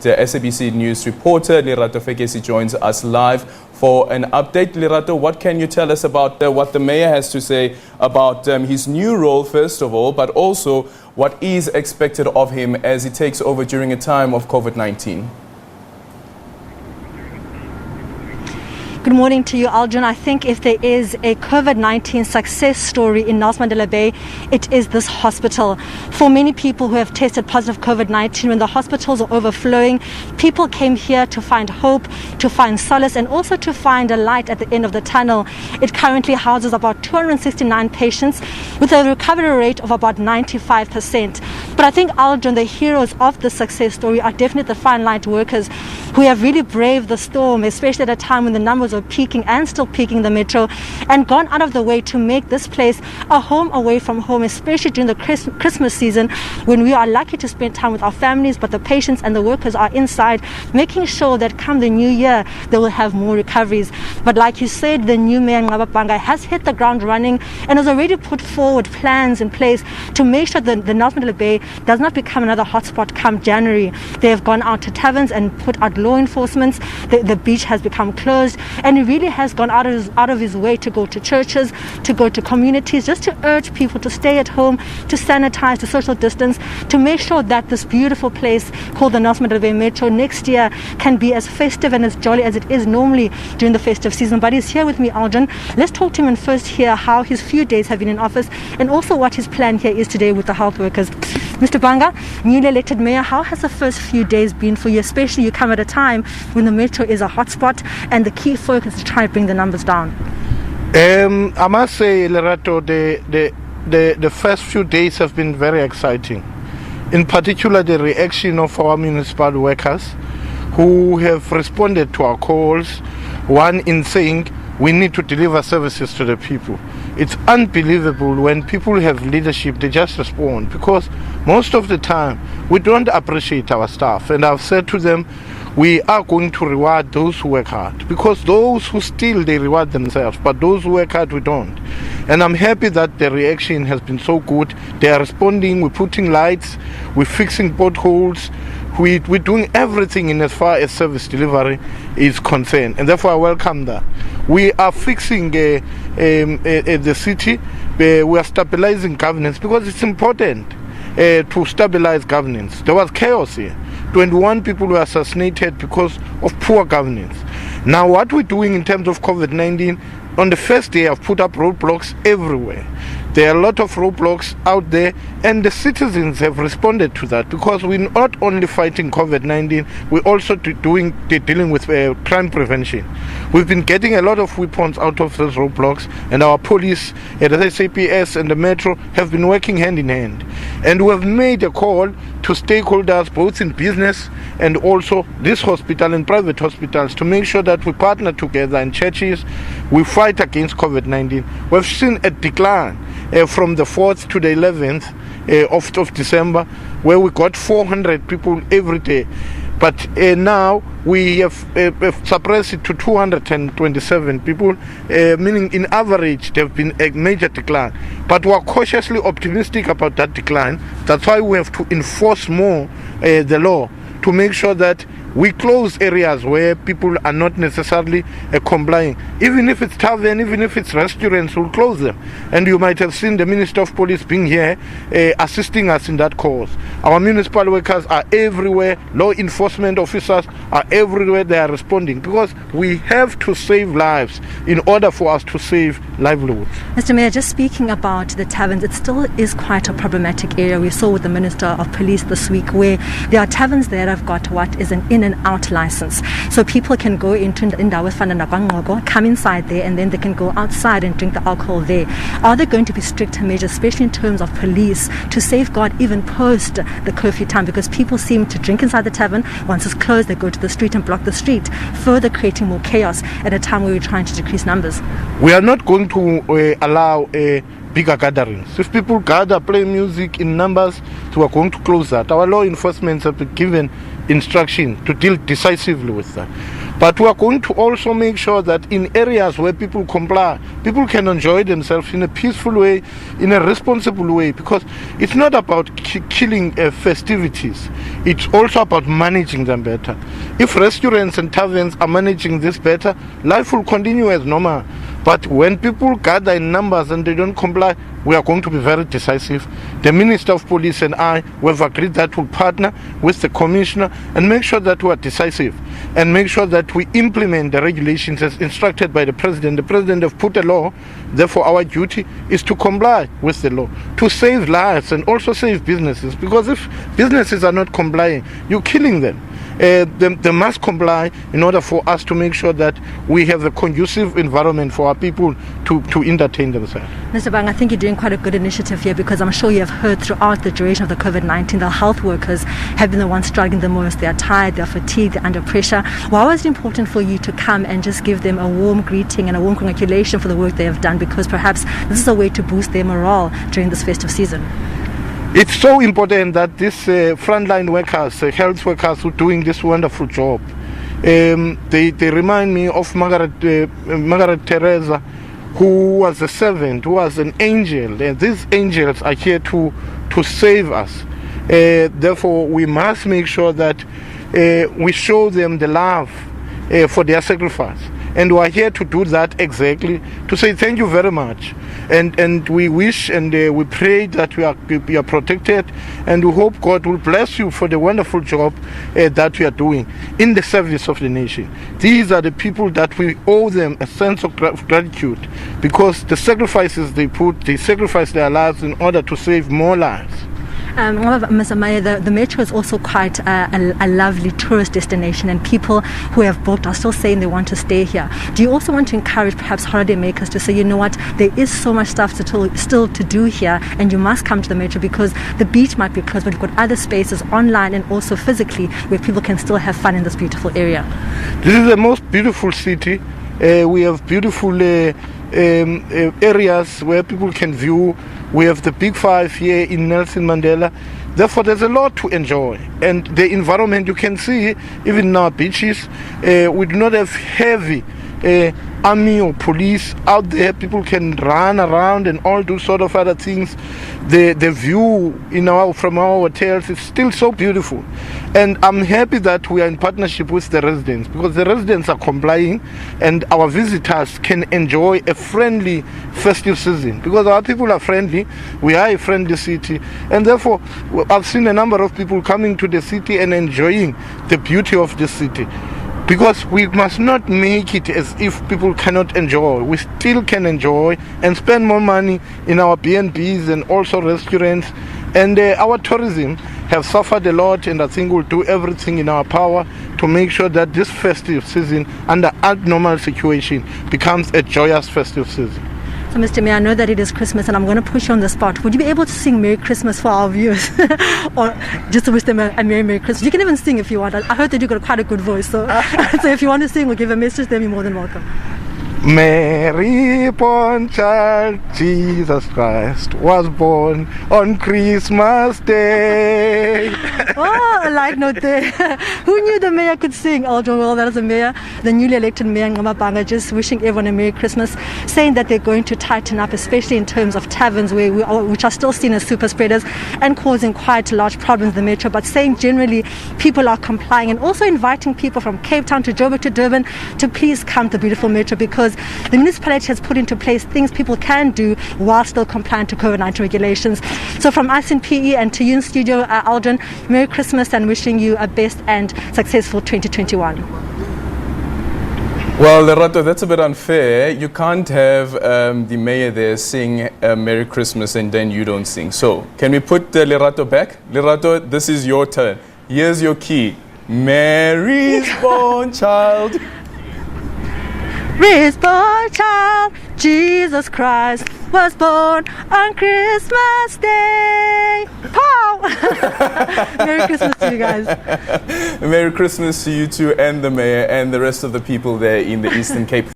The SABC News reporter Lerato Fekisi joins us live for an update. Lerato, what can you tell us about what the mayor has to say about his new role, first of all, but also what is expected of him as he takes over during a time of COVID-19? Good morning to you, Aldrin. I think if there is a COVID-19 success story in Nelson Mandela Bay, it is this hospital. For many people who have tested positive COVID-19, when the hospitals are overflowing, people came here to find hope, to find solace, and also to find a light at the end of the tunnel. It currently houses about 269 patients with a recovery rate of about 95%. But I think, Aldrin, the heroes of the success story are definitely the frontline workers who have really braved the storm, especially at a time when the numbers are peaking and still peaking in the metro, and gone out of the way to make this place a home away from home, especially during the Christmas season when we are lucky to spend time with our families, but the patients and the workers are inside, making sure that come the new year they will have more recoveries. But like you said, the new Mayor Nqaba Bhanga has hit the ground running and has already put forward plans in place to make sure that the Nelson Mandela Bay does not become another hotspot come January. They have gone out to taverns and put out law enforcement. The beach has become closed, and he really has gone out of his way to go to churches, to go to communities, just to urge people to stay at home, to sanitize, to social distance, to make sure that this beautiful place called the Nelson Mandela Bay Metro next year can be as festive and as jolly as it is normally during the festive season. But he's here with me, Aldrin. Let's talk to him and first hear how his few days have been in office and also what his plan here is today with the health workers. Mr. Bhanga, newly elected mayor, how has the first few days been for you, especially you come at a time when the metro is a hotspot and the key focus is to try to bring the numbers down? I must say, Lerato, the first few days have been very exciting. In particular, the reaction of our municipal workers who have responded to our calls, one in saying we need to deliver services to the people. It's unbelievable when people have leadership, they just respond, because most of the time we don't appreciate our staff. And I've said to them, we are going to reward those who work hard, because those who steal, they reward themselves, but those who work hard, we don't. And I'm happy that the reaction has been so good. They are responding, we're putting lights, we're fixing potholes, we're doing everything in as far as service delivery is concerned, and therefore I welcome that. We are fixing the city, we are stabilizing governance, because it's important to stabilize governance. There was chaos here. 21 people were assassinated because of poor governance. Now what we're doing in terms of COVID-19, on the first day I've put up roadblocks everywhere. There are a lot of roadblocks out there, and the citizens have responded to that, because we're not only fighting COVID-19, we're also dealing with crime prevention. We've been getting a lot of weapons out of those roadblocks, and our police, the SABC and the Metro have been working hand in hand. And we have made a call to stakeholders, both in business and also this hospital and private hospitals, to make sure that we partner together, in churches, we fight against COVID-19. We've seen a decline from the 4th to the 11th of December, where we got 400 people every day. But now we have suppressed it to 227 people, meaning in average there have been a major decline. But we are cautiously optimistic about that decline. That's why we have to enforce more the law, to make sure that we close areas where people are not necessarily complying. Even if it's tavern, even if it's restaurants, we'll close them. And you might have seen the Minister of Police being here assisting us in that cause. Our municipal workers are everywhere, law enforcement officers are everywhere, they are responding, because we have to save lives in order for us to save livelihoods. Mr. Mayor, just speaking about the taverns, it still is quite a problematic area. We saw with the Minister of Police this week where there are taverns there that have got what is an in and out license. So people can go into Indawo Fana Nqaba, come inside there, and then they can go outside and drink the alcohol there. Are there going to be strict measures, especially in terms of police, to safeguard even post the curfew time? Because people seem to drink inside the tavern. Once it's closed, they go to the street and block the street, further creating more chaos at a time where we're trying to decrease numbers. We are not going to allow bigger gatherings. If people gather, play music in numbers, so we're going to close that. Our law enforcement have been given instruction to deal decisively with that. But we are going to also make sure that in areas where people comply, people can enjoy themselves in a peaceful way, in a responsible way, because it's not about killing festivities. It's also about managing them better. If restaurants and taverns are managing this better, life will continue as normal. But when people gather in numbers and they don't comply, we are going to be very decisive. The Minister of Police and I, we have agreed that we'll partner with the Commissioner and make sure that we are decisive and make sure that we implement the regulations as instructed by the President. The President has put a law, therefore our duty is to comply with the law, to save lives and also save businesses, because if businesses are not complying, you're killing them. They must comply in order for us to make sure that we have a conducive environment for our people to entertain themselves. Mr. Bhanga, I think you're doing quite a good initiative here, because I'm sure you have heard throughout the duration of the COVID-19, the health workers have been the ones struggling the most. They're tired, they're fatigued, they're under pressure. Why was it important for you to come and just give them a warm greeting and a warm congratulation for the work they have done? Because perhaps this is a way to boost their morale during this festive season. It's so important that these frontline workers, health workers who are doing this wonderful job, they remind me of Margaret Teresa, who was a servant, who was an angel. And these angels are here to save us. Therefore, we must make sure that we show them the love for their sacrifice. And we are here to do that exactly, to say thank you very much. And we wish and we pray that we are protected, and we hope God will bless you for the wonderful job that we are doing in the service of the nation. These are the people that we owe them a sense of gratitude, because the sacrifices they sacrifice their lives in order to save more lives. Mr. Mayor, the metro is also quite a lovely tourist destination, and people who have booked are still saying they want to stay here. Do you also want to encourage perhaps holiday makers to say, you know what, there is so much stuff still to do here, and you must come to the metro, because the beach might be closed, but you've got other spaces online and also physically where people can still have fun in this beautiful area? This is the most beautiful city. We have beautiful areas where people can view. We have the Big Five here in Nelson Mandela. Therefore, there's a lot to enjoy. And the environment, you can see, even in our beaches, we do not have heavy army or police out there. People can run around and all do sort of other things. The view from our hotels is still so beautiful. And I'm happy that we are in partnership with the residents, because the residents are complying and our visitors can enjoy a friendly festive season, because our people are friendly. We are a friendly city, and therefore I've seen a number of people coming to the city and enjoying the beauty of the city. Because we must not make it as if people cannot enjoy. We still can enjoy and spend more money in our B&Bs and also restaurants. And our tourism have suffered a lot, and I think we'll do everything in our power to make sure that this festive season, under abnormal situation, becomes a joyous festive season. So, Mr. Mayor, I know that it is Christmas, and I'm going to push you on the spot. Would you be able to sing Merry Christmas for our viewers? Or just to wish them a Merry Christmas? You can even sing if you want. I heard that you've got quite a good voice. So, so if you want to sing or give a message, then you're more than welcome. Mary born child, Jesus Christ was born on Christmas Day. Oh, a light note there. Who knew the mayor could sing? Aldrin, well, that is the mayor, the newly elected mayor, Nqaba Bhanga, just wishing everyone a Merry Christmas, saying that they're going to tighten up, especially in terms of taverns, which are still seen as super spreaders and causing quite large problems in the metro, but saying generally people are complying, and also inviting people from Cape Town to Joburg to Durban to please come to the beautiful metro, because the municipality has put into place things people can do while still compliant to COVID-19 regulations. So from us in PE and to you in studio, Aldrin, Merry Christmas, and wishing you a best and successful 2021. Well, Lerato, that's a bit unfair. You can't have the mayor there sing Merry Christmas and then you don't sing. So can we put Lerato back? Lerato, this is your turn. Here's your key. Mary's born child. Mary's born child, Jesus Christ was born on Christmas Day. Pow! Merry Christmas to you guys. Merry Christmas to you too, and the mayor and the rest of the people there in the Eastern Cape.